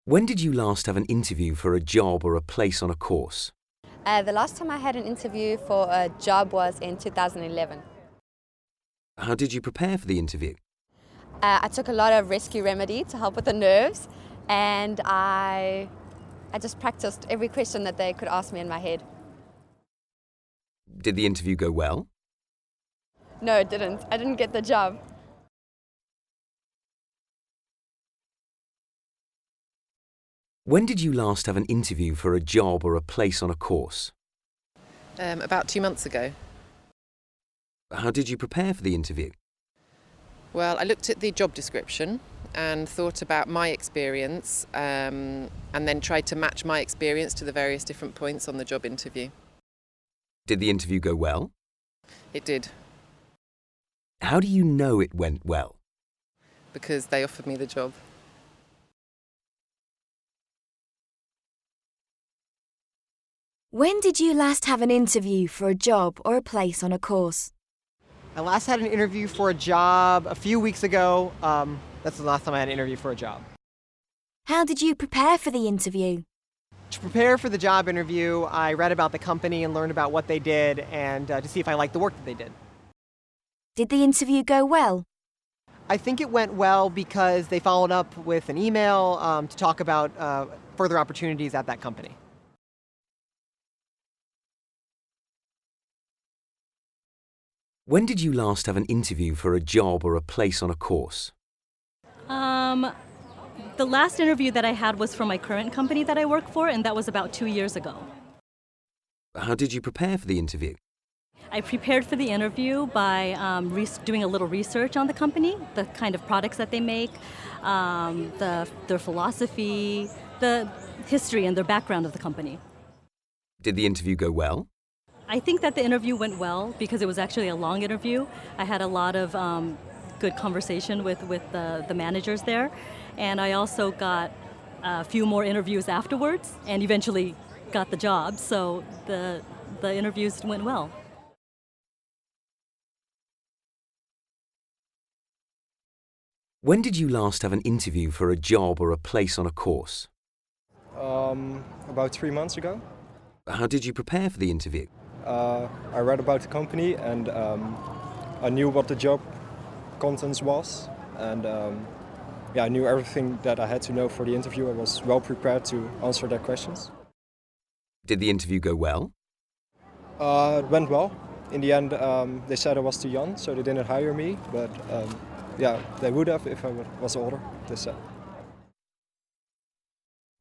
When did you last have an interview for a job or a place on a course? The last time I had an interview for a job was in 2011. How did you prepare for the interview? I took a lot of rescue remedy to help with the nerves, and I just practiced every question that they could ask me in my head. Did the interview go well? No, it didn't. I didn't get the job. When did you last have an interview for a job or a place on a course? About 2 months ago. How did you prepare for the interview? Well, I looked at the job description and thought about my experience and then tried to match my experience to the various different points on the job interview. Did the interview go well? It did, How do you know it went well? because they offered me the job. When did you last have an interview for a job or a place on a course? I last had an interview for a job a few weeks ago. That's the last time I had an interview for a job. How did you prepare for the interview? To prepare for the job interview, I read about the company and learned about what they did and to see if I liked the work that they did. Did the interview go well? I think it went well because they followed up with an email to talk about further opportunities at that company. When did you last have an interview for a job or a place on a course? The last interview that I had was for my current company that I work for, and that was about 2 years ago. How did you prepare for the interview? I prepared for the interview by doing a little research on the company, the kind of products that they make, their philosophy, the history and their background of the company. Did the interview go well? I think that the interview went well because it was actually a long interview. I had a lot of good conversation with the managers there, and I also got a few more interviews afterwards and eventually got the job, so the interviews went well. When did you last have an interview for a job or a place on a course? About 3 months ago. How did you prepare for the interview? I read about the company and I knew what the job contents was, and I knew everything that I had to know for the interview. I was well prepared to answer their questions. Did the interview go well? It went well. In the end, they said I was too young, so they didn't hire me, but they would have if I was older, they said.